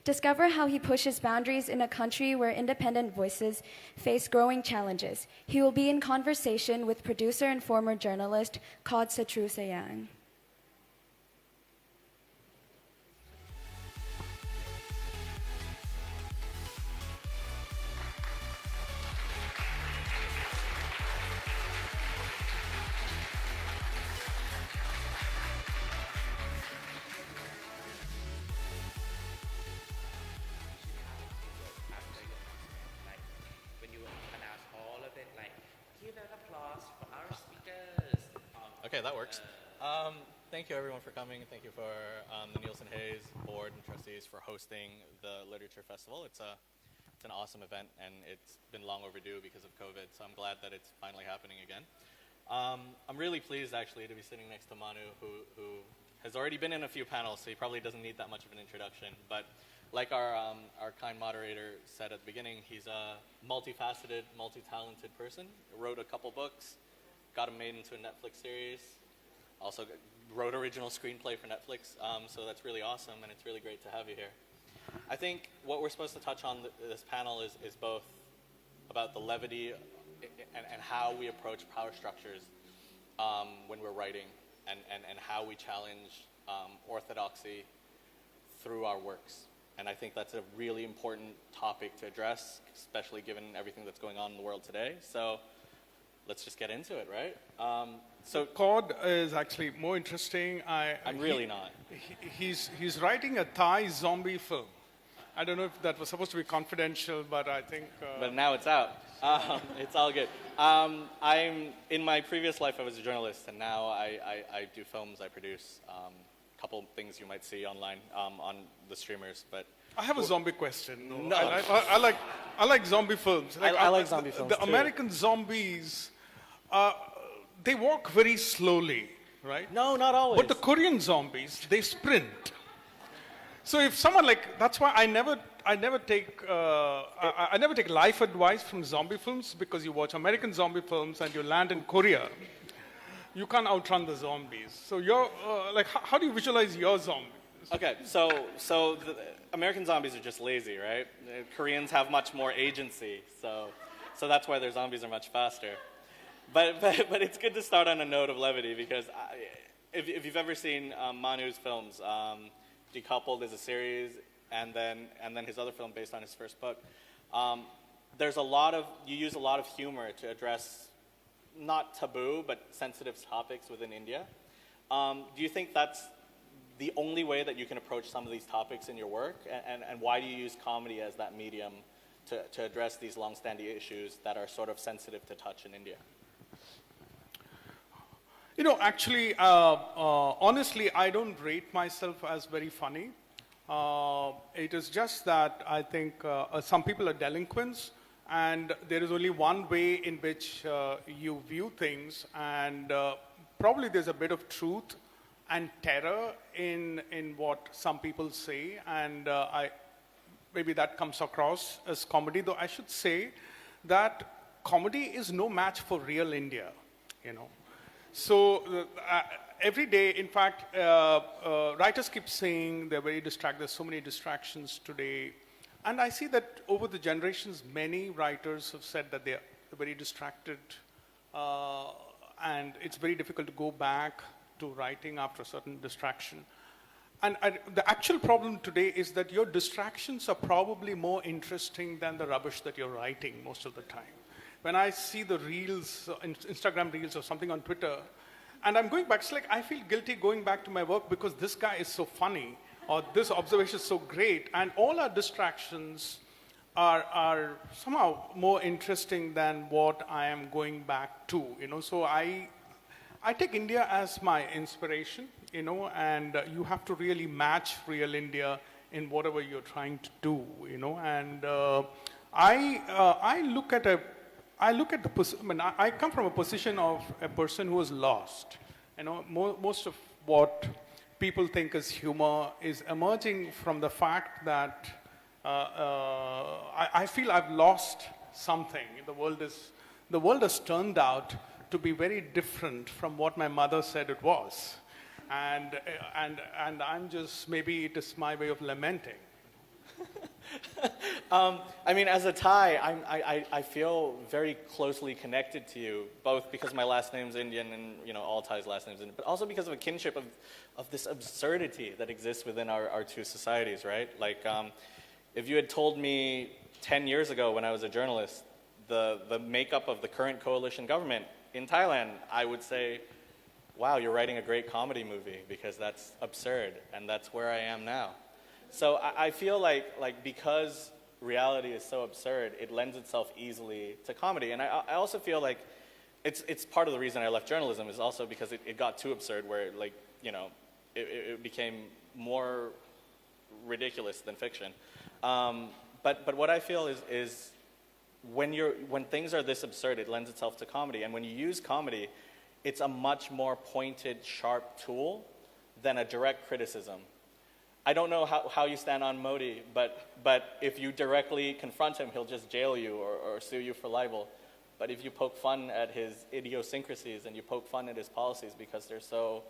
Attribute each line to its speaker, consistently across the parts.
Speaker 1: Discover how he pushes boundaries in a country where independent voices face growing challenges. He will be in conversation with producer and former journalist Kod Satru Sayang.
Speaker 2: Okay, that works. Thank you everyone for coming. Thank you for the Neilson Hayes board and trustees for hosting the Literature Festival. It's an awesome event and it's been long overdue because of COVID, so I'm glad that it's finally happening again. I'm really pleased actually to be sitting next to Manu, who has already been in a few panels, so he probably doesn't need that much of an introduction. But like our kind moderator said at the beginning, he's a multifaceted, multi-talented person. Wrote a couple books, got him made into a Netflix series, also wrote original screenplay for Netflix, so that's really awesome, and it's really great to have you here. I think what we're supposed to touch on this panel is both about the levity and how we approach power structures when we're writing, and how we challenge orthodoxy through our works. And I think that's a really important topic to address, especially given everything that's going on in the world today. So let's just get into it, right?
Speaker 3: So Kod is actually more interesting.
Speaker 2: I'm really not.
Speaker 3: He's writing a Thai zombie film. I don't know if that was supposed to be confidential, but I think...
Speaker 2: But now it's out. It's all good. In my previous life, I was a journalist, and now I do films, I produce a couple things you might see online on the streamers, but...
Speaker 3: I have a zombie question.
Speaker 2: No.
Speaker 3: I like zombie films.
Speaker 2: I like zombie films
Speaker 3: The
Speaker 2: too.
Speaker 3: American zombies, they walk very slowly, right?
Speaker 2: No, not always.
Speaker 3: But the Korean zombies, they sprint. So if someone that's why I never take life advice from zombie films, because you watch American zombie films and you land in Korea, you can't outrun the zombies. So you're how do you visualize your zombies?
Speaker 2: Okay, so the American zombies are just lazy, right? The Koreans have much more agency, so that's why their zombies are much faster. But it's good to start on a note of levity, because if you've ever seen Manu's films, Decoupled is a series, and then his other film based on his first book, you use a lot of humor to address not taboo but sensitive topics within India. Do you think that's the only way that you can approach some of these topics in your work, and why do you use comedy as that medium to address these long-standing issues that are sort of sensitive to touch in India?
Speaker 3: You know, actually, honestly, I don't rate myself as very funny. It is just that I think some people are delinquents, and there is only one way in which you view things, and probably there's a bit of truth and terror in what some people say, and maybe that comes across as comedy, though I should say that comedy is no match for real India, you know. So every day, in fact, writers keep saying they're very distracted, there's so many distractions today, and I see that over the generations, many writers have said that they're very distracted, and it's very difficult to go back to writing after a certain distraction. And the actual problem today is that your distractions are probably more interesting than the rubbish that you're writing most of the time. When I see the reels, Instagram reels or something on Twitter, and I'm going back, it's like I feel guilty going back to my work because this guy is so funny, or this observation is so great, and all our distractions are somehow more interesting than what I am going back to, you know. So I take India as my inspiration, you know, and you have to really match real India in whatever you're trying to do, you know. And I come from a position of a person who is lost. You know, most of what people think is humor is emerging from the fact that I feel I've lost something. The world has turned out to be very different from what my mother said it was. And I'm just, maybe it is my way of lamenting.
Speaker 2: I mean, as a Thai, I feel very closely connected to you, both because my last name's Indian and, you know, all Thais' last name's Indian, but also because of a kinship of this absurdity that exists within our two societies, right? Like, if you had told me 10 years ago when I was a journalist, the makeup of the current coalition government in Thailand, I would say, wow, you're writing a great comedy movie because that's absurd, and that's where I am now. So I feel like because reality is so absurd, it lends itself easily to comedy. And I also feel like it's part of the reason I left journalism is also because it got too absurd where, like, you know, it became more ridiculous than fiction. But what I feel is when things are this absurd, it lends itself to comedy. And when you use comedy, it's a much more pointed, sharp tool than a direct criticism. I don't know how you stand on Modi, but if you directly confront him, he'll just jail you or sue you for libel. But if you poke fun at his idiosyncrasies and you poke fun at his policies because they're so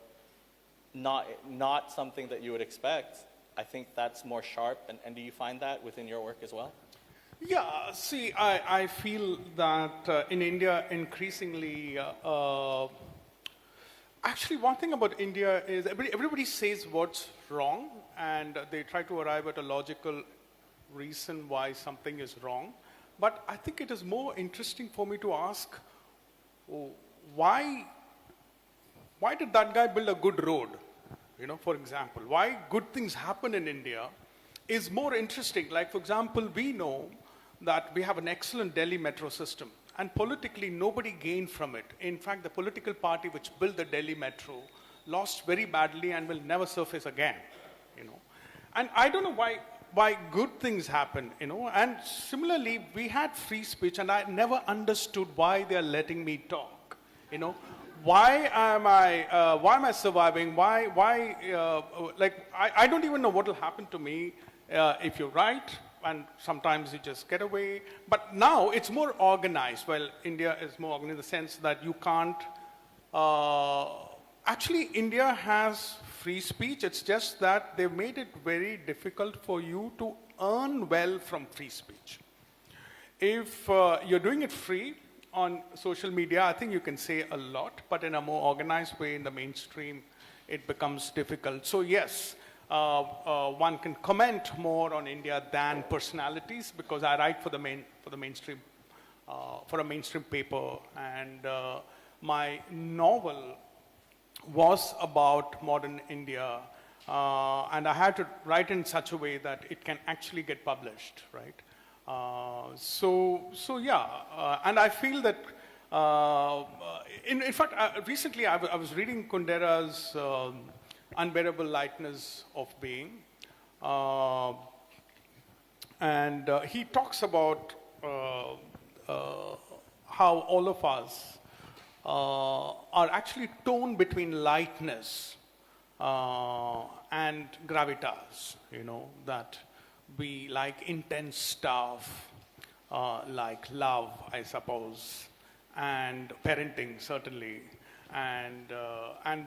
Speaker 2: not something that you would expect, I think that's more sharp. And do you find that within your work as well?
Speaker 3: Yeah, see, I feel that in India, increasingly, actually, one thing about India is everybody says what's wrong, and they try to arrive at a logical reason why something is wrong. But I think it is more interesting for me to ask, why did that guy build a good road? You know, for example, why good things happen in India is more interesting. Like, for example, we know that we have an excellent Delhi metro system, and politically nobody gained from it. In fact, the political party which built the Delhi metro lost very badly and will never surface again, you know. And I don't know why good things happen, you know. And similarly, we had free speech, and I never understood why they are letting me talk, you know. Why am I surviving? Like, I don't even know what will happen to me if you're right, and sometimes you just get away. But now it's more organized. Well, India is more organized in the sense that you can't. Actually, India has free speech. It's just that they've made it very difficult for you to earn well from free speech. If you're doing it free on social media, I think you can say a lot, but in a more organized way in the mainstream, it becomes difficult. So yes, one can comment more on India than personalities because I write for the mainstream, for a mainstream paper, and my novel was about modern India, and I had to write in such a way that it can actually get published, right? And I feel that, in fact, recently I was reading Kundera's Unbearable Lightness of Being, and he talks about how all of us are actually torn between lightness and gravitas, you know, that we like intense stuff, like love, I suppose, and parenting, certainly, and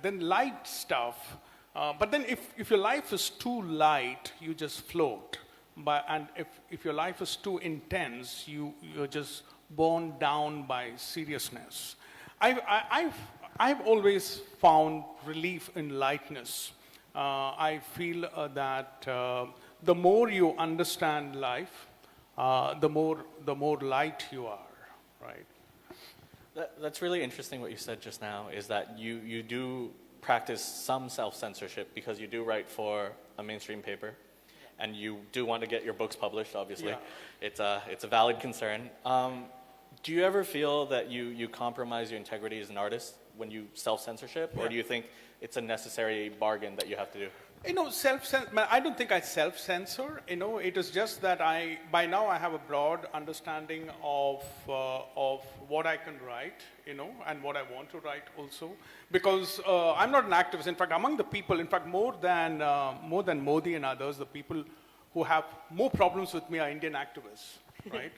Speaker 3: then light stuff. But then if your life is too light, you just float. And if your life is too intense, you're just borne down by seriousness. I've always found relief in lightness. I feel that the more you understand life, the more light you are, right?
Speaker 2: That's really interesting what you said just now, is that you do practice some self-censorship because you do write for a mainstream paper, and you do want to get your books published, obviously. Yeah. It's a valid concern. Do you ever feel that you compromise your integrity as an artist when you self-censorship, or do you think it's a necessary bargain that you have to do?
Speaker 3: You know, I don't think I self-censor. You know, it is just that by now I have a broad understanding of what I can write, you know, and what I want to write also. Because I'm not an activist. In fact, among the people, in fact, more than Modi and others, the people who have more problems with me are Indian activists, right?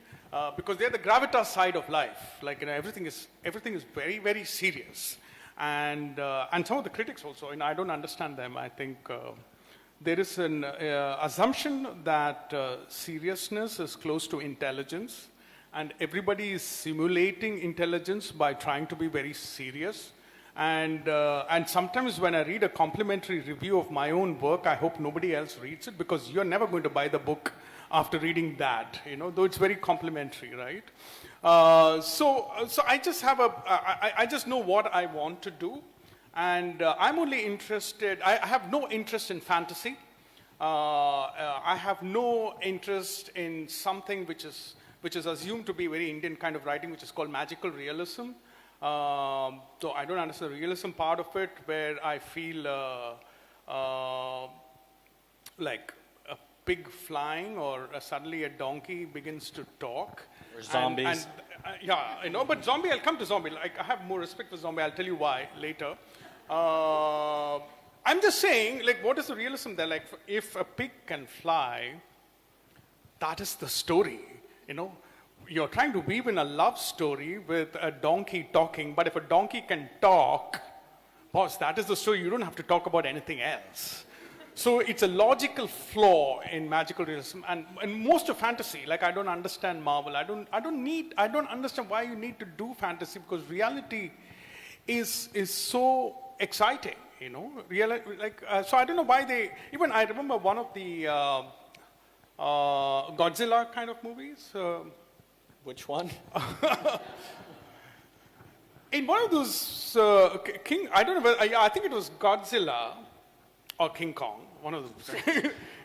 Speaker 3: Because they're the gravitas side of life. Like, you know, everything is very, very serious. And some of the critics also, and I don't understand them. I think there is an assumption that seriousness is close to intelligence, and everybody is simulating intelligence by trying to be very serious. And sometimes when I read a complimentary review of my own work, I hope nobody else reads it, because you're never going to buy the book after reading that, though it's very complimentary, right? So I just have I just know what I want to do, and I'm only interested. I have no interest in fantasy. I have no interest in something which is assumed to be very Indian kind of writing, which is called magical realism. So I don't understand the realism part of it, where I feel like a pig flying, or suddenly a donkey begins to talk.
Speaker 2: Or zombies.
Speaker 3: Yeah, but zombie, I'll come to zombie. Like, I have more respect for zombie. I'll tell you why later. I'm just saying, like, what is the realism there? Like, if a pig can fly, that is the story, You're trying to weave in a love story with a donkey talking, but if a donkey can talk, boss, that is the story. You don't have to talk about anything else. So it's a logical flaw in magical realism, and most of fantasy. Like, I don't understand Marvel. I don't understand why you need to do fantasy, because reality is so exciting, so I don't know why they. Even I remember one of the Godzilla kind of movies.
Speaker 2: Which one?
Speaker 3: In one of those King, I don't know. I think it was Godzilla or King Kong. One of those.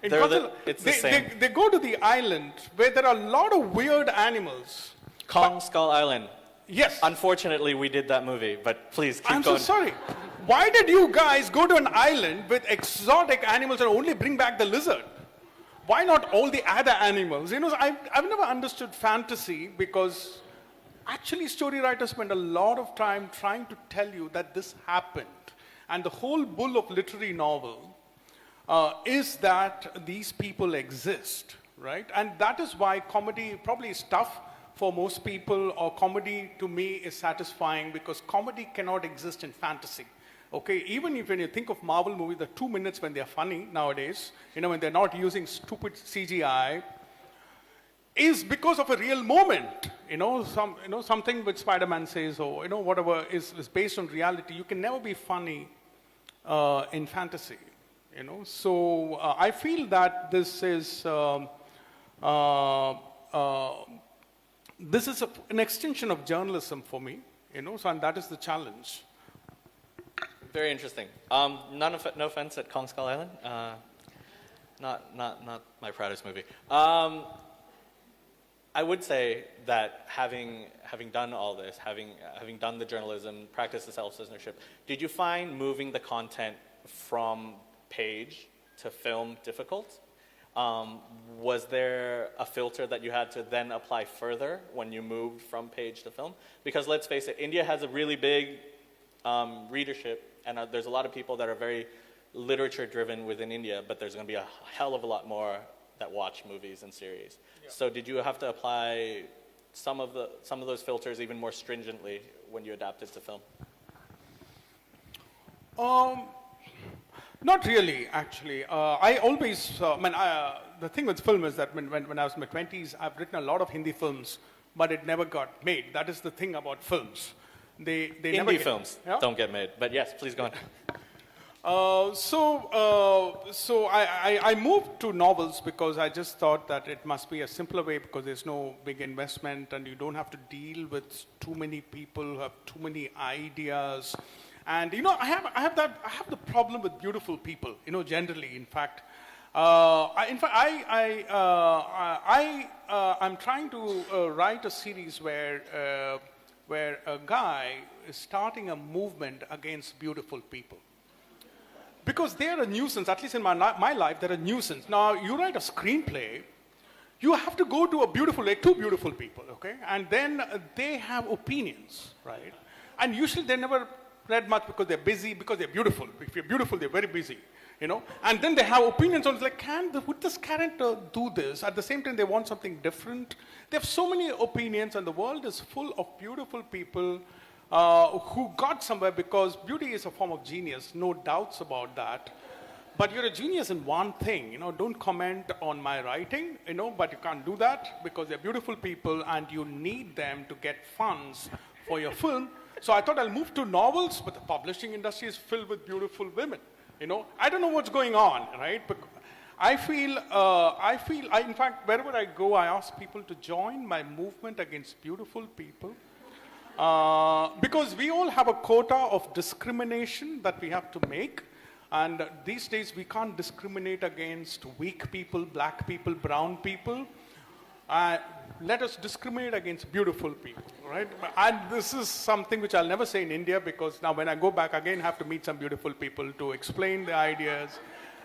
Speaker 3: In Godzilla,
Speaker 2: it's the same.
Speaker 3: They go to the island where there are a lot of weird animals.
Speaker 2: Kong Skull Island.
Speaker 3: Yes.
Speaker 2: Unfortunately, we did that movie, but please keep going.
Speaker 3: I'm so sorry. Why did you guys go to an island with exotic animals and only bring back the lizard? Why not all the other animals? I've never understood fantasy, because actually story writers spend a lot of time trying to tell you that this happened. And the whole bull of literary novel is that these people exist, right? And that is why comedy probably is tough for most people, or comedy to me is satisfying, because comedy cannot exist in fantasy. Okay, even if when you think of Marvel movies, the 2 minutes when they're funny nowadays, when they're not using stupid CGI, is because of a real moment. Something which Spider-Man says, or whatever is based on reality. You can never be funny in fantasy. So I feel that this is an extension of journalism for me. So, and that is the challenge.
Speaker 2: Very interesting. No offense at Kong Skull Island. Not my proudest movie. I would say that having done all this, having done the journalism, practiced the self-censorship, did you find moving the content from page to film difficult? Was there a filter that you had to then apply further when you moved from page to film? Because let's face it, India has a really big readership, and there's a lot of people that are very literature-driven within India, but there's going to be a hell of a lot more that watch movies and series. Yeah. So did you have to apply some of those filters even more stringently when you adapted to film?
Speaker 3: Not really, actually. I always, the thing with film is that when I was in my 20s, I've written a lot of Hindi films, but it never got made. That is the thing about films. They never
Speaker 2: Indie films don't get made, but yes, please go on.
Speaker 3: So I moved to novels because I just thought that it must be a simpler way, because there's no big investment and you don't have to deal with too many people who have too many ideas. And I have the problem with beautiful people. Generally, in fact, I'm trying to write a series where a guy is starting a movement against beautiful people. Because they are a nuisance, at least in my life, they're a nuisance. Now, you write a screenplay, you have to go to two beautiful people, okay? And then they have opinions, right? And usually they never read much because they're busy, because they're beautiful. If you're beautiful, they're very busy, And then they have opinions on, like, would this character do this? At the same time, they want something different. They have so many opinions, and the world is full of beautiful people who got somewhere, because beauty is a form of genius, no doubts about that. but you're a genius in one thing, don't comment on my writing, but you can't do that because they're beautiful people and you need them to get funds for your film. So I thought I'll move to novels, but the publishing industry is filled with beautiful women. I don't know what's going on, right? But I feel, in fact, wherever I go, I ask people to join my movement against beautiful people. Because we all have a quota of discrimination that we have to make. And these days, we can't discriminate against weak people, black people, brown people. Let us discriminate against beautiful people, right? And this is something which I'll never say in India because now when I go back again, I have to meet some beautiful people to explain the ideas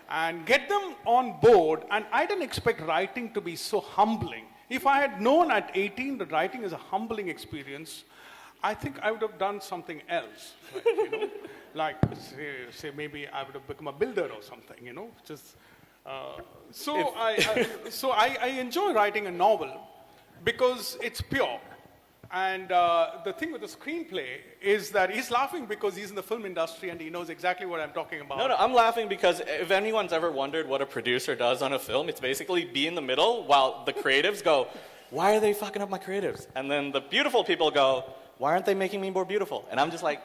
Speaker 3: and get them on board. And I didn't expect writing to be so humbling. If I had known at 18 that writing is a humbling experience, I think I would have done something else, right, like say maybe I would have become a builder or something, just. So I enjoy writing a novel because it's pure. And the thing with the screenplay is that he's laughing because he's in the film industry and he knows exactly what I'm talking about.
Speaker 2: No, I'm laughing because if anyone's ever wondered what a producer does on a film, it's basically be in the middle while the creatives go, why are they fucking up my creatives? And then the beautiful people go, why aren't they making me more beautiful? And I'm just like,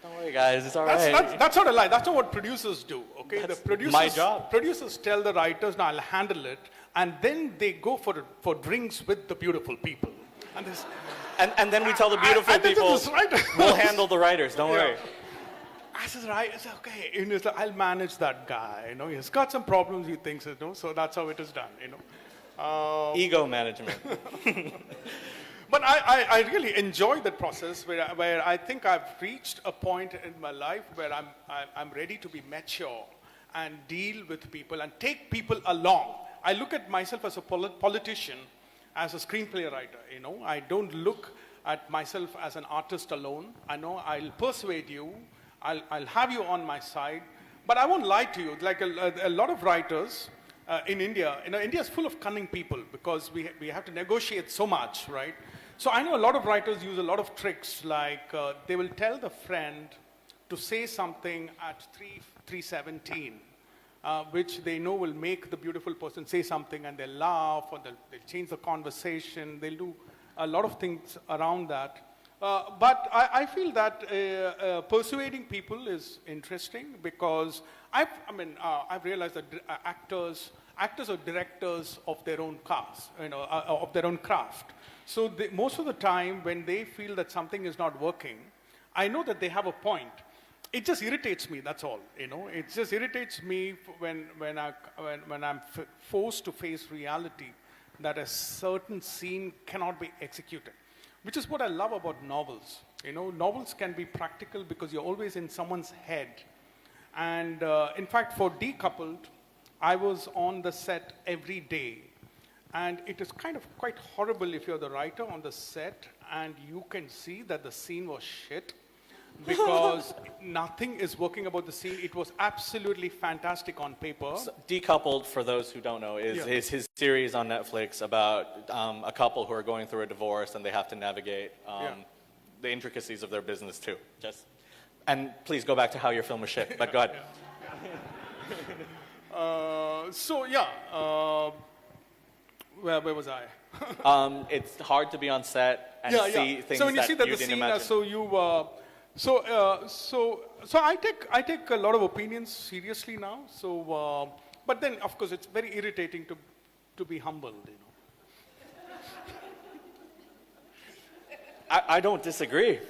Speaker 2: don't worry, guys, it's all right.
Speaker 3: That's not a lie. That's not what producers do, okay?
Speaker 2: That's
Speaker 3: the producers,
Speaker 2: my job.
Speaker 3: Producers tell the writers, no, I'll handle it. And then they go for drinks with the beautiful people.
Speaker 2: And then we tell the beautiful people, we'll handle the writers, don't worry.
Speaker 3: I said, right, it's okay. It's like, I'll manage that guy. He's got some problems, he thinks, so that's how it is done,
Speaker 2: Ego management.
Speaker 3: But I really enjoy that process where I think I've reached a point in my life where I'm ready to be mature and deal with people and take people along. I look at myself as a politician, as a screenplay writer, I don't look at myself as an artist alone. I know I'll persuade you, I'll have you on my side, but I won't lie to you. Like a lot of writers in India, India is full of cunning people because we have to negotiate so much, right? So I know a lot of writers use a lot of tricks, like they will tell the friend to say something at 3:17, which they know will make the beautiful person say something, and they'll laugh, or they'll change the conversation. They'll do a lot of things around that. But I feel that persuading people is interesting because I've realized that actors are directors of their own cast, of their own craft. So most of the time, when they feel that something is not working, I know that they have a point. It just irritates me. That's all. It just irritates me when I'm forced to face reality that a certain scene cannot be executed, which is what I love about novels. Novels can be practical because you're always in someone's head. And in fact, for Decoupled, I was on the set every day. And it is kind of quite horrible if you're the writer on the set and you can see that the scene was shit because nothing is working about the scene. It was absolutely fantastic on paper.
Speaker 2: So Decoupled, for those who don't know, is his series on Netflix about a couple who are going through a divorce and they have to navigate the intricacies of their business too. And please go back to how your film was shit, but go ahead.
Speaker 3: Where was I?
Speaker 2: It's hard to be on set and see things
Speaker 3: so when you
Speaker 2: that
Speaker 3: see that
Speaker 2: you
Speaker 3: the
Speaker 2: didn't
Speaker 3: scene,
Speaker 2: imagine.
Speaker 3: So I take a lot of opinions seriously now. So, but then of course it's very irritating to be humbled.
Speaker 2: I don't disagree,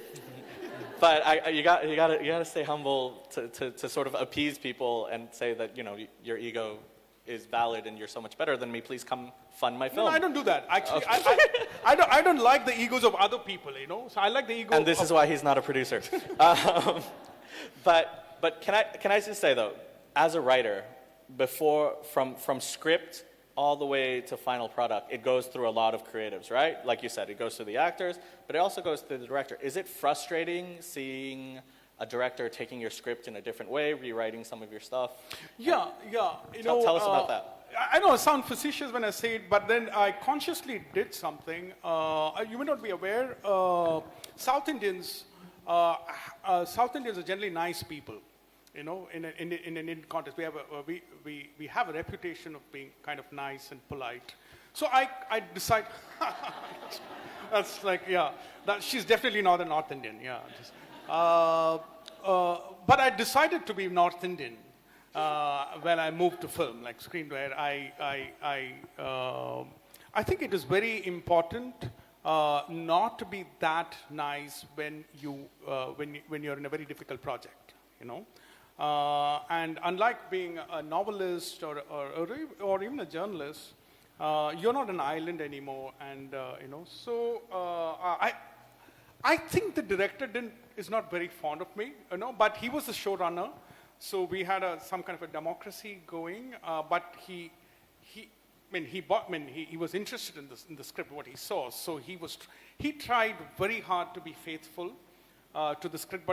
Speaker 2: but you gotta stay humble to sort of appease people and say that your ego is valid and you're so much better than me. Please come fund my film.
Speaker 3: No, I don't do that. Actually, okay. I don't like the egos of other people. So I like the ego.
Speaker 2: And this is why he's not a producer. But can I just say though, as a writer, from script all the way to final product, it goes through a lot of creatives, right? Like you said, it goes through the actors, but it also goes through the director. Is it frustrating seeing a director taking your script in a different way, rewriting some of your stuff?
Speaker 3: Yeah.
Speaker 2: Tell us about that.
Speaker 3: I know I sound facetious when I say it, but then I consciously did something. You may not be aware, South Indians are generally nice people. in an Indian context. We have a reputation of being kind of nice and polite. So I decide, that's like, yeah, she's definitely not a North Indian, yeah. But I decided to be North Indian when I moved to film, like screenwriter. I think it is very important not to be that nice when you're in a very difficult project, and unlike being a novelist or even a journalist, you're not an island anymore, and so I think the director is not very fond of me, but he was the showrunner, so we had some kind of a democracy going, but he was interested in the script, what he saw, so he tried very hard to be faithful to the script,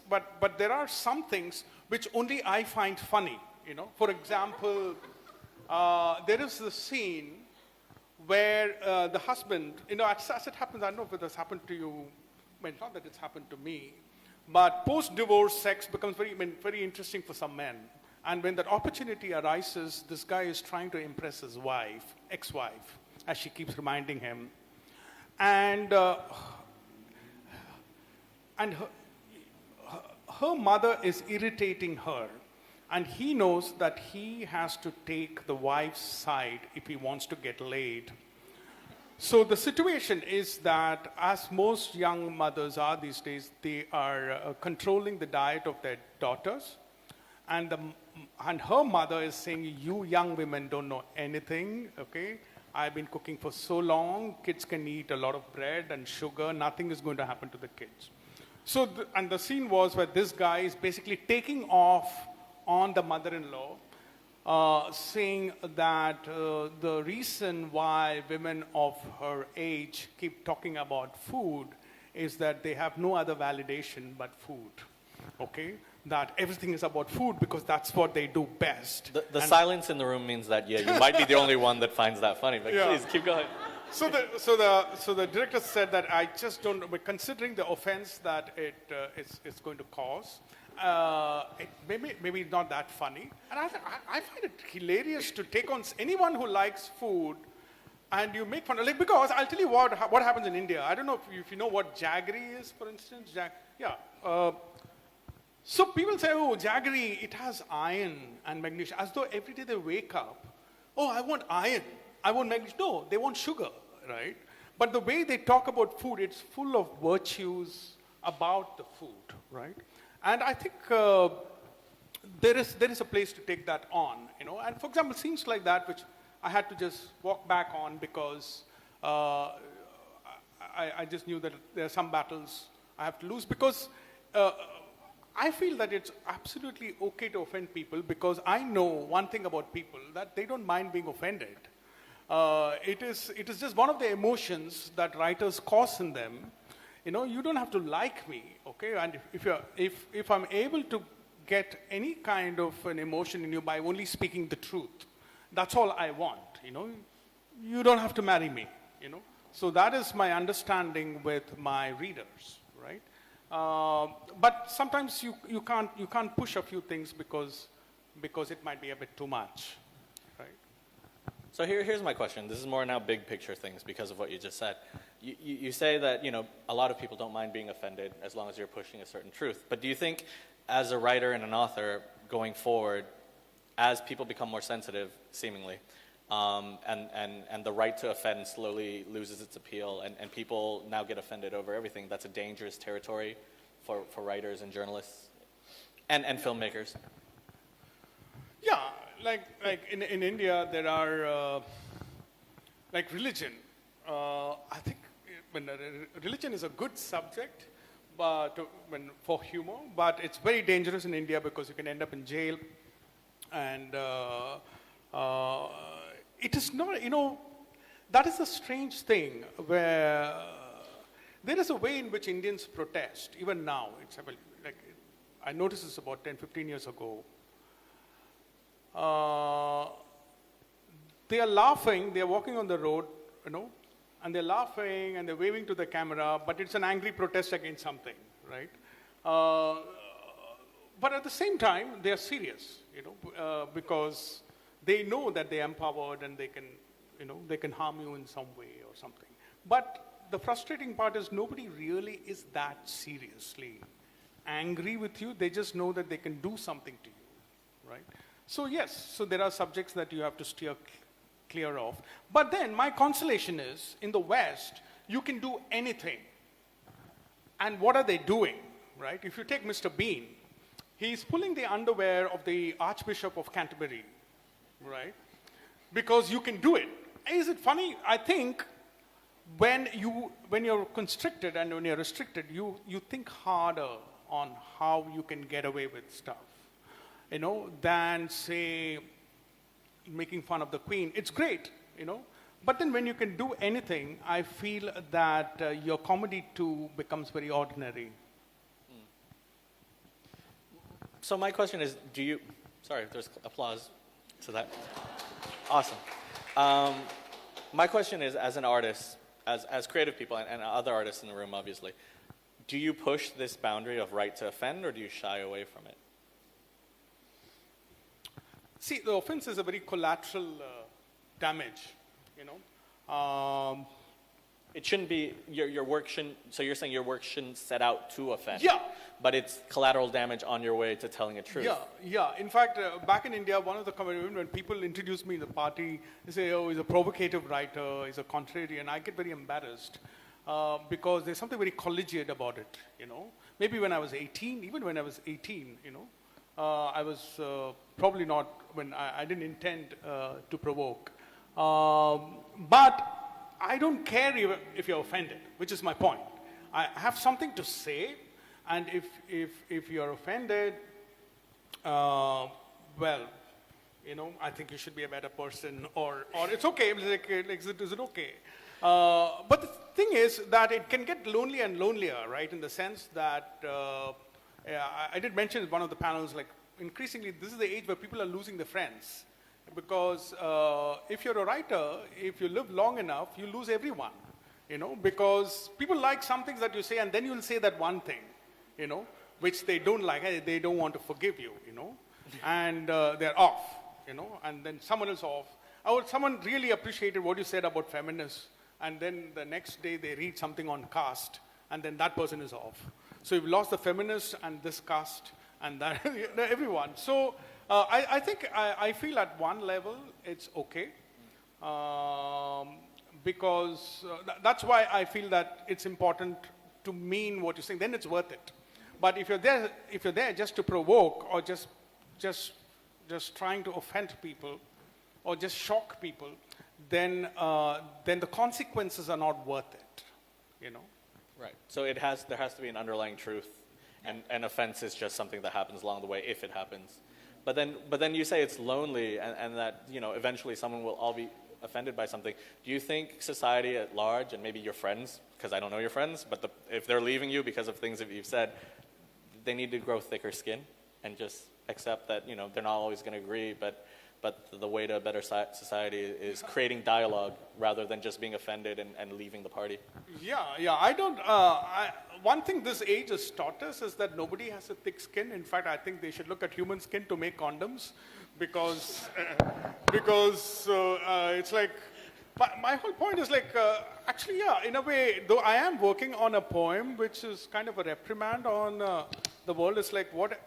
Speaker 3: but there are some things which only I find funny, For example, there is the scene where the husband, as it happens, I don't know if it has happened to you, not that it's happened to me, but post-divorce sex becomes very interesting for some men. And when that opportunity arises, this guy is trying to impress his wife, ex-wife, as she keeps reminding him. And her mother is irritating her. And he knows that he has to take the wife's side if he wants to get laid. So the situation is that, as most young mothers are these days, they are controlling the diet of their daughters. And her mother is saying, you young women don't know anything, okay? I've been cooking for so long, kids can eat a lot of bread and sugar, nothing is going to happen to the kids. So, and the scene was where this guy is basically taking off on the mother-in-law, saying that the reason why women of her age keep talking about food is that they have no other validation but food, okay? That everything is about food because that's what they do best.
Speaker 2: The silence in the room means that, yeah, you might be the only one that finds that funny, but please keep going.
Speaker 3: So the director said that I just don't, but considering the offense that it's going to cause, it maybe not that funny. And I find it hilarious to take on anyone who likes food and you make fun of, because I'll tell you what happens in India. I don't know if you know what jaggery is, for instance. So people say, oh, jaggery, it has iron and magnesium, as though every day they wake up, oh, I want iron, I want magnesium. No, they want sugar, right? But the way they talk about food, it's full of virtues about the food, right? And I think there is a place to take that on, And for example, scenes like that, which I had to just walk back on because I just knew that there are some battles I have to lose because I feel that it's absolutely okay to offend people because I know one thing about people, that they don't mind being offended. It is just one of the emotions that writers cause in them. You don't have to like me, okay? And if I'm able to get any kind of an emotion in you by only speaking the truth, that's all I want, You don't have to marry me, So that is my understanding with my readers, right? But sometimes you can't push a few things because it might be a bit too much, right?
Speaker 2: So here's my question. This is more now big picture things because of what you just said. You say that a lot of people don't mind being offended as long as you're pushing a certain truth. But do you think, as a writer and an author going forward, as people become more sensitive, seemingly, and the right to offend slowly loses its appeal, and people now get offended over everything, that's a dangerous territory for writers and journalists and filmmakers?
Speaker 3: Yeah, like in India, there are like religion. I think religion is a good subject, but for humor, but it's very dangerous in India because you can end up in jail, and it is not, that is a strange thing where there is a way in which Indians protest, even now. Like, I noticed this about 10, 15 years ago. They are laughing, they are walking on the road, and they're laughing and they're waving to the camera, but it's an angry protest against something, right? but at the same time, they are serious, because they know that they are empowered and they can harm you in some way or something. But the frustrating part is nobody really is that seriously angry with you. They just know that they can do something to you, right? So yes, so there are subjects that you have to steer clear of. But then my consolation is, in the West, you can do anything. And what are they doing, right? If you take Mr. Bean, he's pulling the underwear of the Archbishop of Canterbury, right? Because you can do it. Is it funny? I think when you're constricted and when you're restricted, you think harder on how you can get away with stuff, than, say, making fun of the Queen. It's great, but then when you can do anything, I feel that your comedy too becomes very ordinary.
Speaker 2: So my question is, sorry, there's applause to that. Awesome. My question is, as an artist, as creative people and other artists in the room, obviously, do you push this boundary of right to offend, or do you shy away from it?
Speaker 3: See, the offense is a very collateral damage,
Speaker 2: It shouldn't be, your work shouldn't, so you're saying your work shouldn't set out to offend.
Speaker 3: Yeah.
Speaker 2: But it's collateral damage on your way to telling a truth.
Speaker 3: Yeah. In fact, back in India, one of the when people introduce me in the party, they say, oh, he's a provocative writer, he's a contrarian. I get very embarrassed because there's something very collegiate about it, Maybe when I was 18, even when I was 18, I was probably not, when I didn't intend to provoke. But I don't care if you're offended, which is my point. I have something to say, and if you're offended, well, I think you should be a better person, or it's okay. Is it okay? But the thing is that it can get lonelier and lonelier, right? In the sense that I did mention in one of the panels, like increasingly, this is the age where people are losing their friends. Because if you're a writer, if you live long enough, you lose everyone, because people like some things that you say, and then you'll say that one thing, which they don't like, they don't want to forgive you, and they're off, and then someone is off. Or someone really appreciated what you said about feminists, and then the next day they read something on caste, and then that person is off. So you've lost the feminists and this caste and that everyone. So I think I feel at one level it's okay, because that's why I feel that it's important to mean what you're saying. Then it's worth it. But if you're there just to provoke, or just trying to offend people, or just shock people, then the consequences are not worth it,
Speaker 2: Right. So there has to be an underlying truth, and offense is just something that happens along the way if it happens. But then you say it's lonely, and that eventually someone will all be offended by something. Do you think society at large, and maybe your friends, because I don't know your friends, but if they're leaving you because of things that you've said, they need to grow thicker skin and just accept that they're not always going to agree, but the way to a better society is creating dialogue rather than just being offended and leaving the party?
Speaker 3: Yeah. I don't. One thing this age has taught us is that nobody has a thick skin. In fact, I think they should look at human skin to make condoms, because it's like. My whole point is actually, yeah, in a way, though I am working on a poem which is kind of a reprimand on the world. It's like what.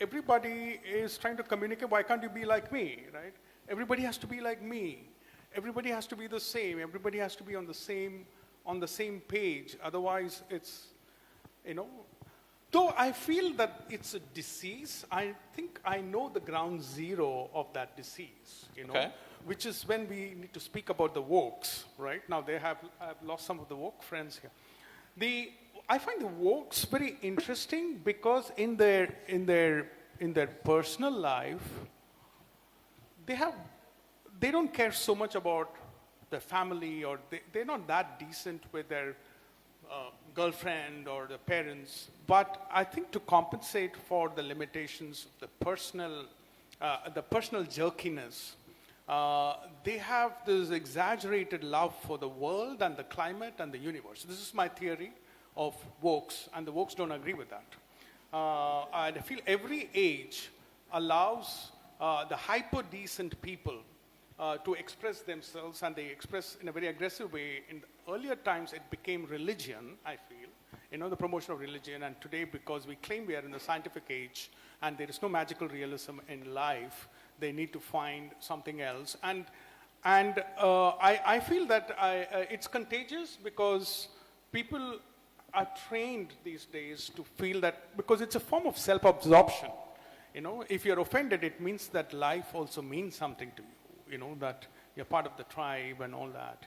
Speaker 3: Everybody is trying to communicate. Why can't you be like me, right? Everybody has to be like me. Everybody has to be the same. Everybody has to be on the same page. Otherwise, it's, Though I feel that it's a disease, I think I know the ground zero of that disease,
Speaker 2: Okay.
Speaker 3: Which is when we need to speak about the wokes, right? Now I've lost some of the woke friends here. I find the wokes very interesting because in their personal life, they don't care so much about their family, or they're not that decent with their girlfriend or their parents. But I think to compensate for the limitations of the personal jerkiness, they have this exaggerated love for the world and the climate and the universe. This is my theory of wokes, and the wokes don't agree with that. And I feel every age allows the hyper decent people to express themselves, and they express in a very aggressive way. In the earlier times, it became religion, I feel, the promotion of religion. And today, because we claim we are in the scientific age and there is no magical realism in life, they need to find something else. And I feel that it's contagious because people are trained these days to feel that, because it's a form of self-absorption. If you're offended, it means that life also means something to you, that you're part of the tribe and all that,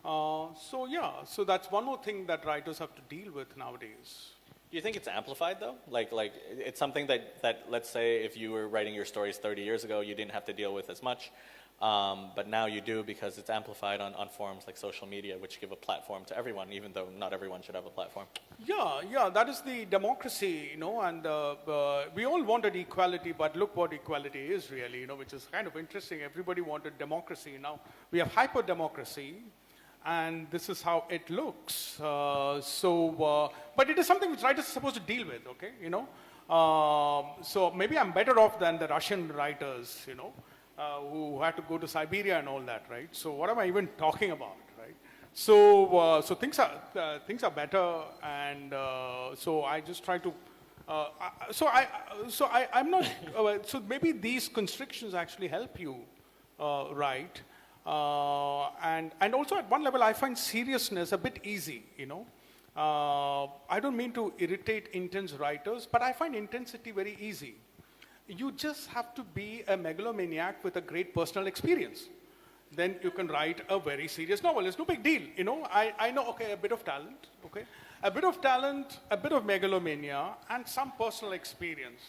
Speaker 3: So that's one more thing that writers have to deal with nowadays.
Speaker 2: Do you think it's amplified though? Like it's something that let's say if you were writing your stories 30 years ago, you didn't have to deal with as much. But now you do because it's amplified on forums like social media, which give a platform to everyone, even though not everyone should have a platform.
Speaker 3: Yeah, that is the democracy, and we all wanted equality, but look what equality is really, which is kind of interesting. Everybody wanted democracy. Now we have hyper-democracy, and this is how it looks. But it is something which writers are supposed to deal with, okay, So maybe I'm better off than the Russian writers, who had to go to Siberia and all that, right? So what am I even talking about, right? So things are better, and so I just try to. I'm not. So maybe these constrictions actually help you write, and also at one level I find seriousness a bit easy, I don't mean to irritate intense writers, but I find intensity very easy. You just have to be a megalomaniac with a great personal experience. Then you can write a very serious novel. It's no big deal, I know, okay, a bit of talent, okay? A bit of talent, a bit of megalomania, and some personal experience.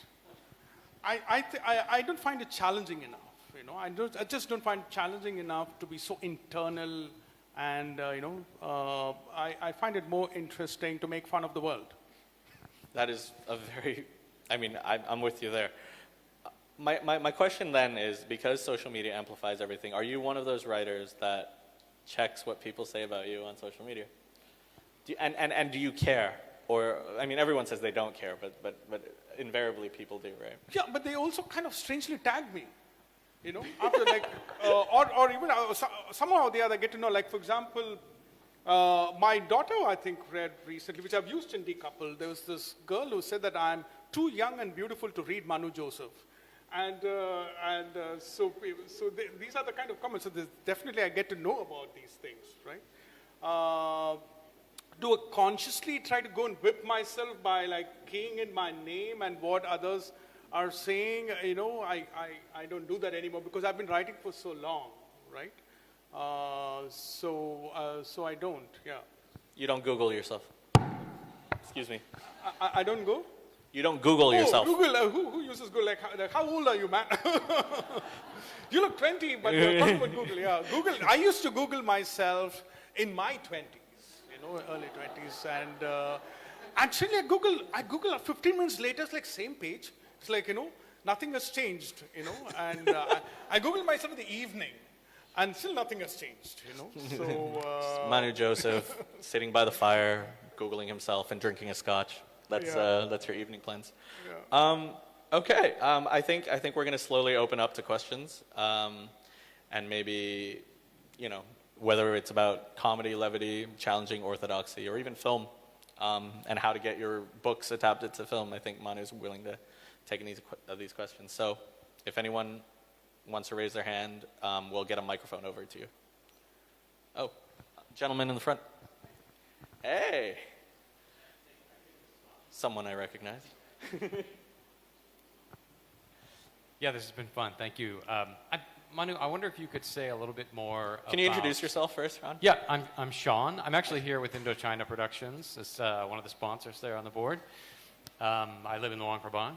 Speaker 3: I don't find it challenging enough, I just don't find it challenging enough to be so internal, and, I find it more interesting to make fun of the world.
Speaker 2: That is a very, I'm with you there. My question then is, because social media amplifies everything, are you one of those writers that checks what people say about you on social media? And do you care? Or, everyone says they don't care, but invariably people do, right?
Speaker 3: Yeah, but they also kind of strangely tag me, after or even somehow or the other get to know, like, for example, my daughter, I think, read recently, which I've used in Decouple, there was this girl who said that I'm too young and beautiful to read Manu Joseph. So these are the kind of comments. So definitely I get to know about these things, right? Do I consciously try to go and whip myself by keying in my name and what others are saying? I don't do that anymore because I've been writing for so long, right? So I don't. Yeah.
Speaker 2: You don't Google yourself. Excuse me.
Speaker 3: I don't go.
Speaker 2: You don't Google yourself.
Speaker 3: Google. Who uses Google? How old are you, man? You look 20, but you're talking about Google. Yeah, Google. I used to Google myself in my 20s, early 20s, and actually I Google 15 minutes later. It's like same page. It's like nothing has changed, and I Google myself in the evening, and still nothing has changed, So
Speaker 2: Manu Joseph sitting by the fire, Googling himself and drinking a scotch. That's your evening plans.
Speaker 3: Yeah.
Speaker 2: Okay, I think we're going to slowly open up to questions, and maybe, whether it's about comedy, levity, challenging orthodoxy, or even film, and how to get your books adapted to film. I think Manu's willing to take these questions. So, if anyone wants to raise their hand, we'll get a microphone over to you. Oh, gentleman in the front. Hey. Someone I recognize.
Speaker 4: Yeah, this has been fun. Thank you. Manu, I wonder if you could say a little bit more
Speaker 2: Can you introduce yourself first, Ron?
Speaker 4: Yeah, I'm Sean. I'm actually here with Indochina Productions. It's one of the sponsors there on the board. I live in Luang Prabang.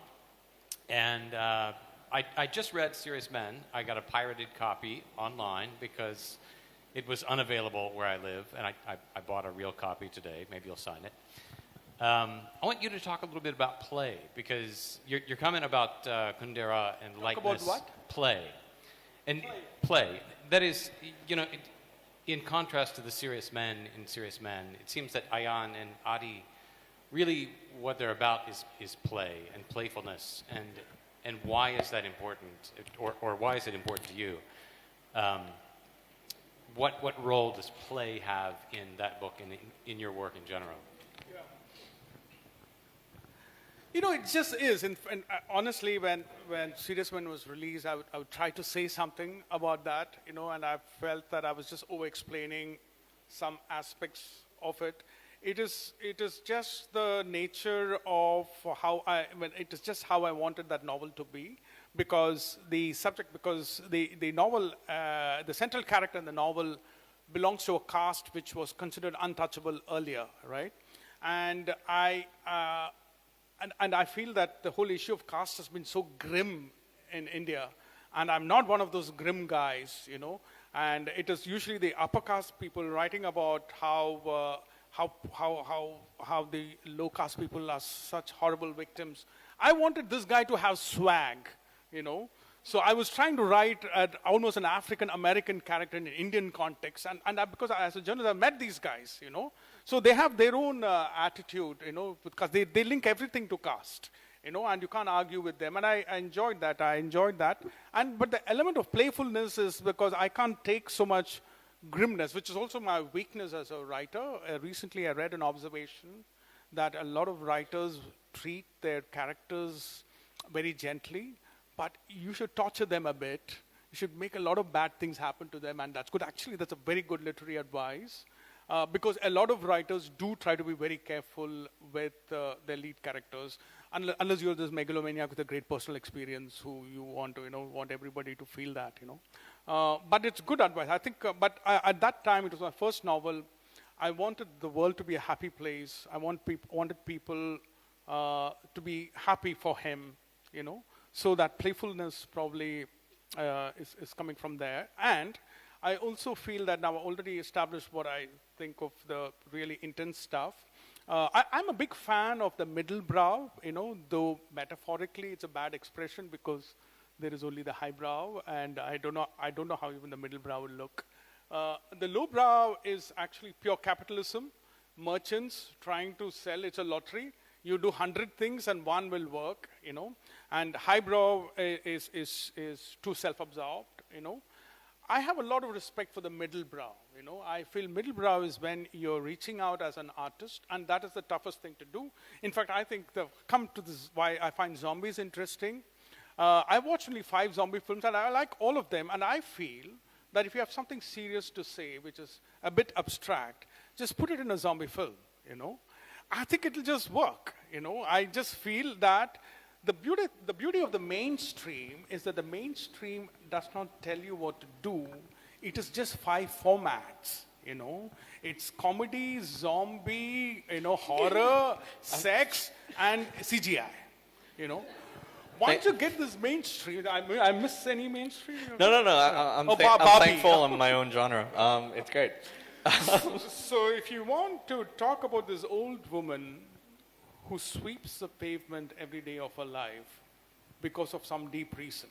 Speaker 4: And I just read Serious Men. I got a pirated copy online because it was unavailable where I live. And I bought a real copy today. Maybe you'll sign it. I want you to talk a little bit about play, because your comment about Kundera and likeness.
Speaker 3: About what?
Speaker 4: Play. And play. That is, in contrast to the Serious Men in Serious Men, it seems that Ayan and Adi really what they're about is play and playfulness, and why is that important, or why is it important to you? What role does play have in that book and in your work in general?
Speaker 3: You know, it just is. And honestly, when Serious Men was released, I would try to say something about that, you know, and I felt that I was just over-explaining some aspects of it. It is just the nature of it is just how I wanted that novel to be, because the novel, the central character in the novel belongs to a caste which was considered untouchable earlier, right? And I feel that the whole issue of caste has been so grim in India, and I'm not one of those grim guys, you know. And it is usually the upper caste people writing about how the low caste people are such horrible victims. I wanted this guy to have swag, you know. So I was trying to write almost an African American character in an Indian context, because as a journalist I met these guys, you know. So they have their own attitude, you know, because they link everything to caste, you know, and you can't argue with them. And I enjoyed that. But the element of playfulness is because I can't take so much grimness, which is also my weakness as a writer. Recently I read an observation that a lot of writers treat their characters very gently, but you should torture them a bit. You should make a lot of bad things happen to them, and that's good. Actually, that's a very good literary advice. Because a lot of writers do try to be very careful with their lead characters, unless you're this megalomaniac with a great personal experience who you want to, you know, want everybody to feel that, you know. But it's good advice, I think. At that time, it was my first novel. I wanted the world to be a happy place. I wanted people to be happy for him, you know. So that playfulness probably is coming from there. And I also feel that now I've already established what I think of the really intense stuff. I'm a big fan of the middle brow, you know, though metaphorically it's a bad expression because there is only the high brow, and I don't know how even the middle brow will look. The low brow is actually pure capitalism. Merchants trying to sell, it's a lottery. You do 100 things and one will work, you know. And highbrow is too self-absorbed, you know. I have a lot of respect for the middle brow, you know. I feel middle brow is when you're reaching out as an artist, and that is the toughest thing to do. In fact, I think why I find zombies interesting. I watched only 5 zombie films, and I like all of them, and I feel that if you have something serious to say, which is a bit abstract, just put it in a zombie film, you know. I think it'll just work, you know. I just feel that the beauty of the mainstream is that the mainstream does not tell you what to do. It is just 5 formats, you know. It's comedy, zombie, you know, horror, sex, and CGI, you know. Once you get this mainstream, I miss any mainstream?
Speaker 2: No. I'm thankful in my own genre. It's great.
Speaker 3: So if you want to talk about this old woman who sweeps the pavement every day of her life because of some deep reason,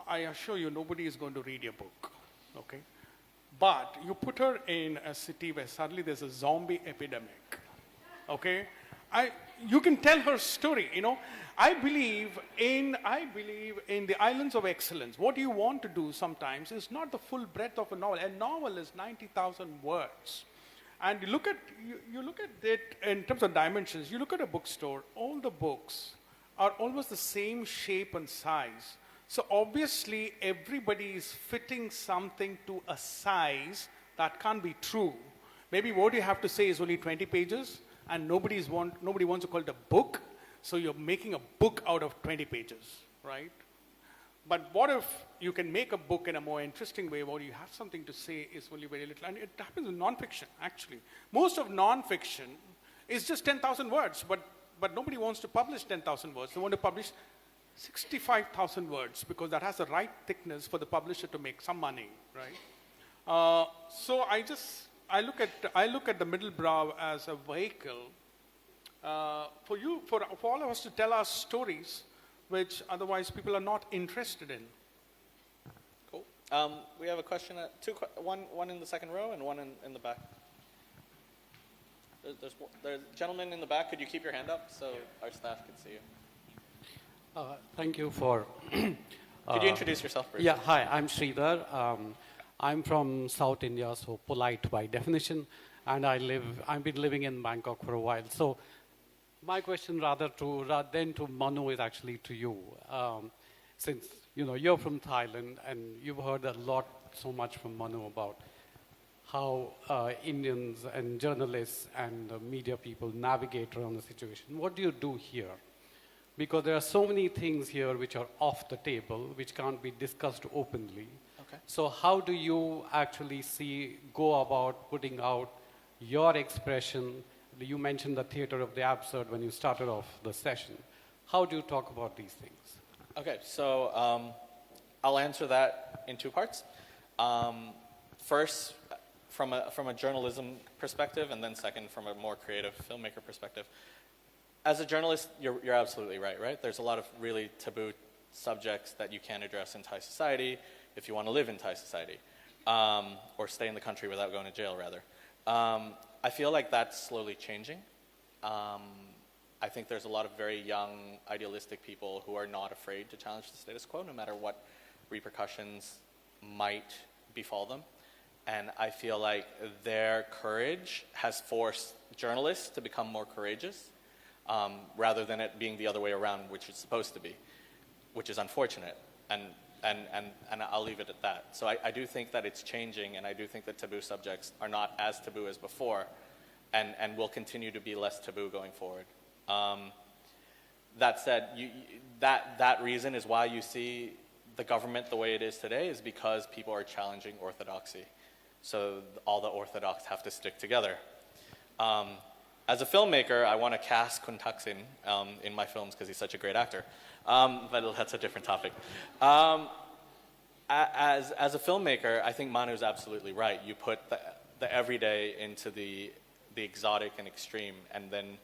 Speaker 3: I assure you nobody is going to read your book, okay? But you put her in a city where suddenly there's a zombie epidemic, okay? You can tell her story, you know. I believe in the islands of excellence. What you want to do sometimes is not the full breadth of a novel. A novel is 90,000 words. And you look at it in terms of dimensions. You look at a bookstore, all the books are almost the same shape and size. So obviously everybody is fitting something to a size that can't be true. Maybe what you have to say is only 20 pages, and nobody wants to call it a book, so you're making a book out of 20 pages, right? But what if you can make a book in a more interesting way where you have something to say is only very little? And it happens in nonfiction, actually. Most of nonfiction is just 10,000 words, but nobody wants to publish 10,000 words. They want to publish 65,000 words because that has the right thickness for the publisher to make some money, right? So I look at the middle brow as a vehicle for all of us to tell our stories, which otherwise people are not interested in.
Speaker 2: Cool. We have a question, one in the second row and one in the back. There's a gentleman in the back. Could you keep your hand up so our staff can see you?
Speaker 5: Thank you for.
Speaker 2: Could you introduce yourself briefly?
Speaker 5: Yeah, hi, I'm Sridhar. I'm from South India, so polite by definition, and I've been living in Bangkok for a while. So my question rather than to Manu is actually to you. Since, you're from Thailand and you've heard so much from Manu about how Indians and journalists and media people navigate around the situation. What do you do here? Because there are so many things here which are off the table, which can't be discussed openly.
Speaker 2: Okay.
Speaker 5: So how do you actually go about putting out your expression? You mentioned the theater of the absurd when you started off the session. How do you talk about these things?
Speaker 2: Okay, so I'll answer that in two parts. First, from a journalism perspective, and then second, from a more creative filmmaker perspective. As a journalist, you're absolutely right? There's a lot of really taboo subjects that you can't address in Thai society if you want to live in Thai society, or stay in the country without going to jail, rather. I feel like that's slowly changing. I think there's a lot of very young, idealistic people who are not afraid to challenge the status quo, no matter what repercussions might befall them. And I feel like their courage has forced journalists to become more courageous, rather than it being the other way around, which it's supposed to be, which is unfortunate. And I'll leave it at that. So I do think that it's changing, and I do think that taboo subjects are not as taboo as before, and will continue to be less taboo going forward. That said, that reason is why you see the government the way it is today, is because people are challenging orthodoxy. So all the orthodox have to stick together. As a filmmaker, I want to cast Kun Thaksin in my films because he's such a great actor. But that's a different topic. As a filmmaker, I think Manu's absolutely right. You put the everyday into the exotic and extreme, and then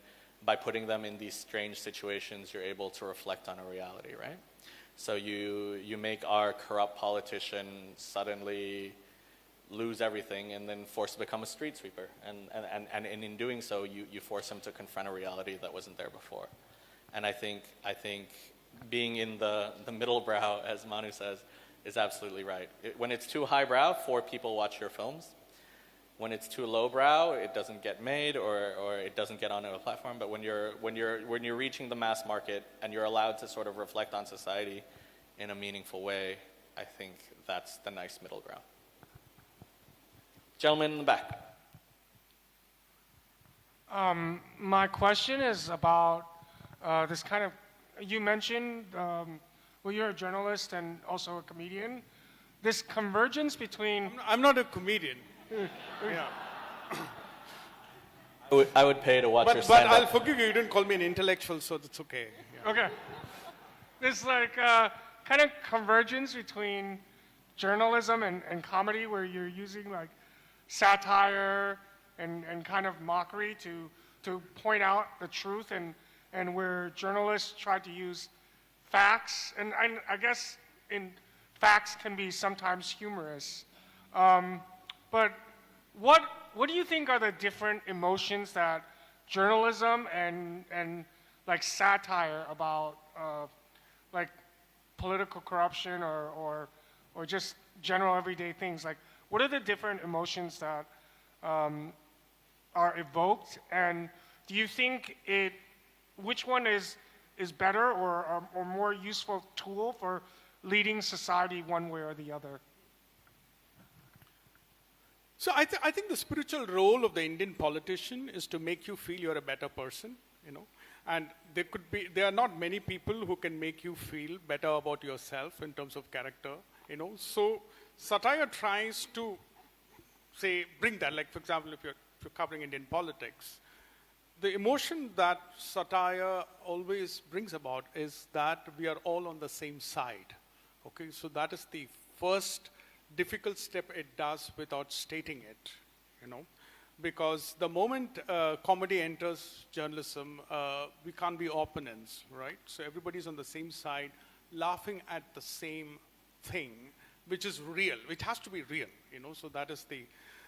Speaker 2: by putting them in these strange situations, you're able to reflect on a reality, right? So you make our corrupt politician suddenly lose everything and then forced to become a street sweeper. And in doing so, you force him to confront a reality that wasn't there before. And I think being in the middle brow, as Manu says, is absolutely right. When it's too highbrow, 4 people watch your films. When it's too lowbrow, it doesn't get made or it doesn't get onto a platform. But when you're reaching the mass market and you're allowed to sort of reflect on society in a meaningful way, I think that's the nice middle ground. Gentleman in the back.
Speaker 6: My question is about this kind of, you mentioned, you're a journalist and also a comedian. This convergence between...
Speaker 3: I'm not a comedian. Yeah.
Speaker 2: I would pay to watch your
Speaker 3: But
Speaker 2: stand-up.
Speaker 3: I'll forgive you. You didn't call me an intellectual, so that's okay. Yeah.
Speaker 6: Okay. This kind of convergence between journalism and comedy, where you're using satire and kind of mockery to point out the truth, and where journalists try to use facts, and I guess facts can be sometimes humorous. But what do you think are the different emotions that journalism and satire about political corruption or just general everyday things, what are the different emotions that are evoked, and do you think which one is better or more useful tool for leading society one way or the other?
Speaker 3: So I think the spiritual role of the Indian politician is to make you feel you're a better person, and there are not many people who can make you feel better about yourself in terms of character, So satire tries to bring that, for example, if you're covering Indian politics, the emotion that satire always brings about is that we are all on the same side. Okay, so that is the first difficult step it does without stating it, because the moment comedy enters journalism, we can't be opponents, right? So everybody's on the same side, laughing at the same thing, which is real, which has to be real, So that is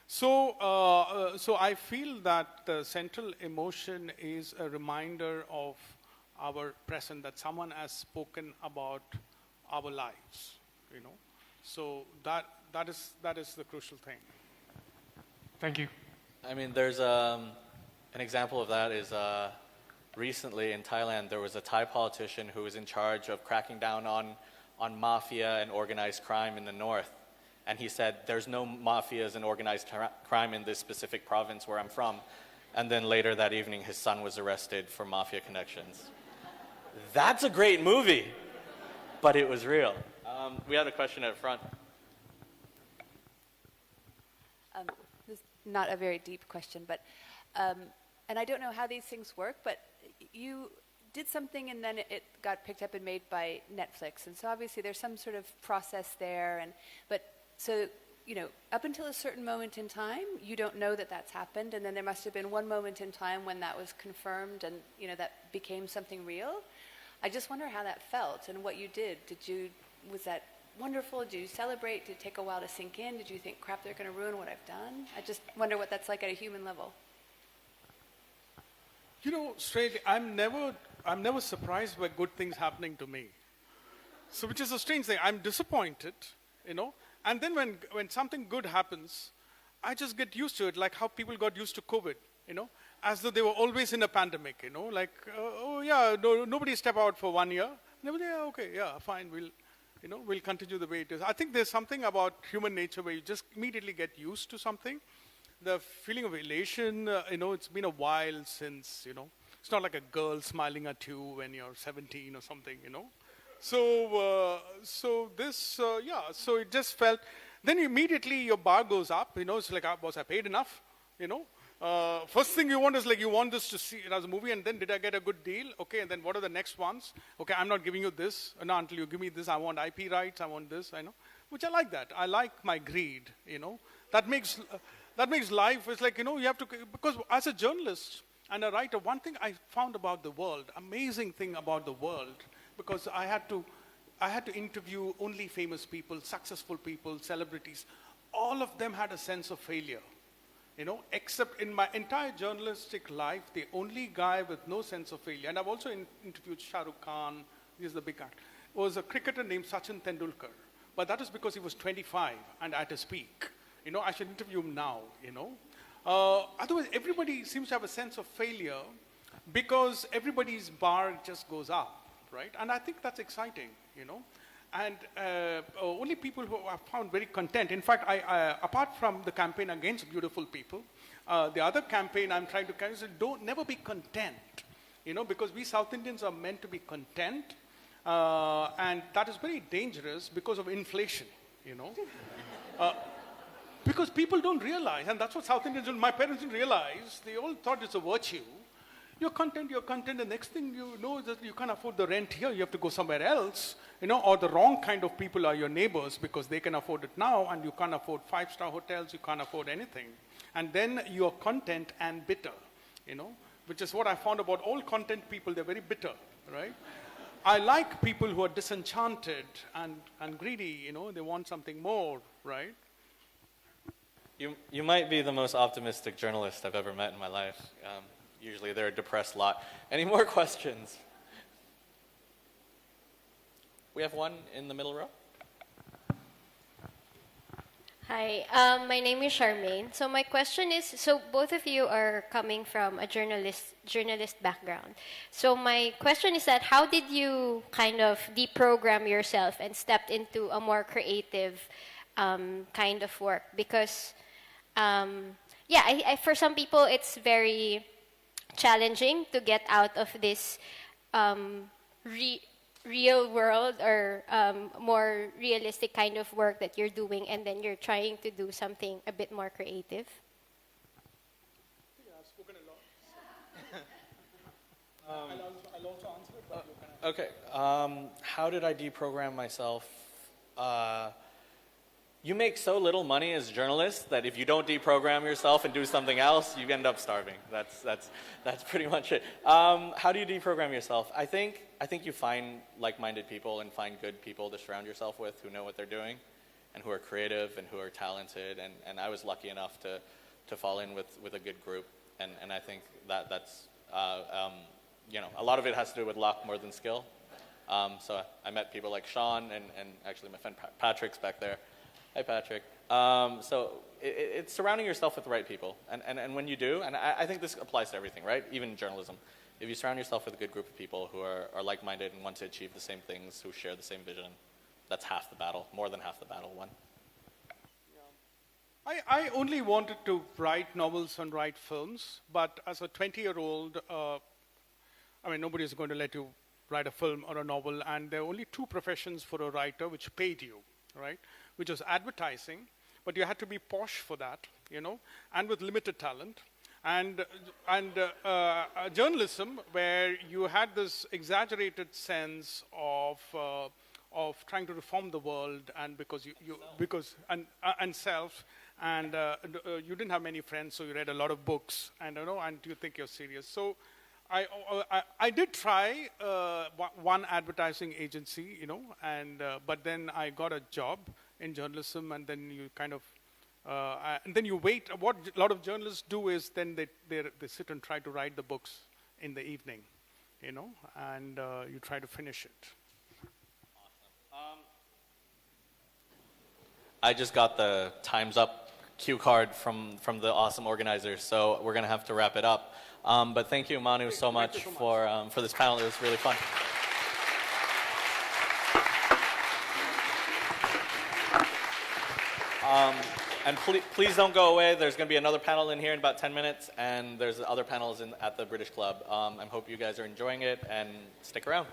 Speaker 3: So I feel that the central emotion is a reminder of our present, that someone has spoken about our lives, you know. So that is the crucial thing.
Speaker 6: Thank you.
Speaker 2: I mean, there's an example of that is recently in Thailand, there was a Thai politician who was in charge of cracking down on mafia and organized crime in the north. And he said, there's no mafias and organized crime in this specific province where I'm from. And then later that evening, his son was arrested for mafia connections. That's a great movie, but it was real. We had a question at front.
Speaker 7: This is not a very deep question, but, and I don't know how these things work, but you did something and then it got picked up and made by Netflix. And so obviously there's some sort of process there, but so, you know, up until a certain moment in time, you don't know that that's happened, and then there must have been one moment in time when that was confirmed and, you know, that became something real. I just wonder how that felt and what you did. Was that wonderful? Did you celebrate? Did it take a while to sink in? Did you think, crap, they're going to ruin what I've done? I just wonder what that's like at a human level.
Speaker 3: You know, straight, I'm never surprised by good things happening to me. So, which is a strange thing. I'm disappointed, you know. And then when something good happens, I just get used to it, like how people got used to COVID, you know, as though they were always in a pandemic, you know, like, oh yeah, nobody step out for 1 year. Nobody, yeah, okay, yeah, fine, we'll continue the way it is. I think there's something about human nature where you just immediately get used to something. The feeling of elation, you know, it's been a while since, you know, it's not like a girl smiling at you when you're 17 or something, you know. So it just felt, then immediately your bar goes up, you know, it's like, was I paid enough, you know? First thing you want is like, you want this to see it as a movie, and then did I get a good deal? Okay, and then what are the next ones? Okay, I'm not giving you this, no, until you give me this, I want IP rights, I want this, I know, which I like that. I like my greed, you know. That makes life, it's like, you know, you have to, because as a journalist and a writer, one thing I found about the world, amazing thing about the world, because I had to interview only famous people, successful people, celebrities. All of them had a sense of failure, you know, except in my entire journalistic life, the only guy with no sense of failure, and I've also interviewed Shah Rukh Khan, he's the big actor, was a cricketer named Sachin Tendulkar. But that was because he was 25 and at his peak. You know, I should interview him now, you know. Otherwise, everybody seems to have a sense of failure because everybody's bar just goes up. Right? And I think that's exciting, you know. And only people who I found very content. In fact, I apart from the campaign against beautiful people, the other campaign I'm trying to carry is never be content, you know, because we South Indians are meant to be content, and that is very dangerous because of inflation, you know. Because people don't realize, and that's what South Indians, my parents didn't realize, they all thought it's a virtue. You're content, the next thing you know is that you can't afford the rent here, you have to go somewhere else, you know, or the wrong kind of people are your neighbors because they can afford it now and you can't afford 5-star hotels, you can't afford anything. And then you're content and bitter, you know, which is what I found about all content people, they're very bitter, right? I like people who are disenchanted and greedy, you know, they want something more, right?
Speaker 2: You might be the most optimistic journalist I've ever met in my life. Usually they're a depressed lot. Any more questions? We have one in the middle row.
Speaker 8: Hi, my name is Charmaine. So my question is, so both of you are coming from a journalist background. So my question is that how did you kind of deprogram yourself and step into a more creative kind of work? Because, for some people it's very challenging to get out of this real world or more realistic kind of work that you're doing, and then you're trying to do something a bit more creative.
Speaker 3: I've spoken a lot. I'll also answer it, but you can.
Speaker 2: Okay. How did I deprogram myself? You make so little money as a journalist that if you don't deprogram yourself and do something else, you end up starving. That's pretty much it. How do you deprogram yourself? I think you find like-minded people and find good people to surround yourself with who know what they're doing. who are creative and who are talented, and I was lucky enough to fall in with a good group, and I think that's a lot of it has to do with luck more than skill. So I met people like Sean and actually my friend Patrick's back there. Hi, Patrick. So it's surrounding yourself with the right people. And when you do, and I think this applies to everything, right? Even journalism. If you surround yourself with a good group of people who are like-minded and want to achieve the same things, who share the same vision, that's half the battle, more than half the battle won.
Speaker 3: I only wanted to write novels and write films, but as a 20-year-old, nobody is going to let you write a film or a novel, and there are only two professions for a writer which paid you, right? Which was advertising, but you had to be posh for that, and with limited talent, and journalism, where you had this exaggerated sense of trying to reform the world, and and self, and you didn't have many friends, so you read a lot of books, and you think you're serious. So I did try one advertising agency, but then I got a job in journalism, and then you kind of, and then you wait. What a lot of journalists do is then they sit and try to write the books in the evening, and you try to finish it.
Speaker 2: Awesome. I just got the Time's Up cue card from the awesome organizers, so we're going to have to wrap it up. But thank you, Manu, so much for this panel. It was really fun. And please don't go away. There's going to be another panel in here in about 10 minutes, and there's other panels at the British Club. I hope you guys are enjoying it, and stick around.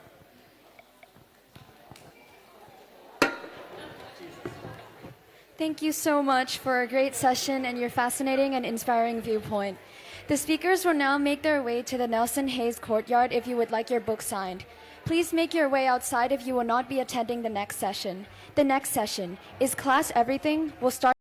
Speaker 1: Thank you so much for a great session and your fascinating and inspiring viewpoint. The speakers will now make their way to the Neilson Hayes courtyard if you would like your book signed. Please make your way outside if you will not be attending the next session. The next session, Is Class Everything?, will start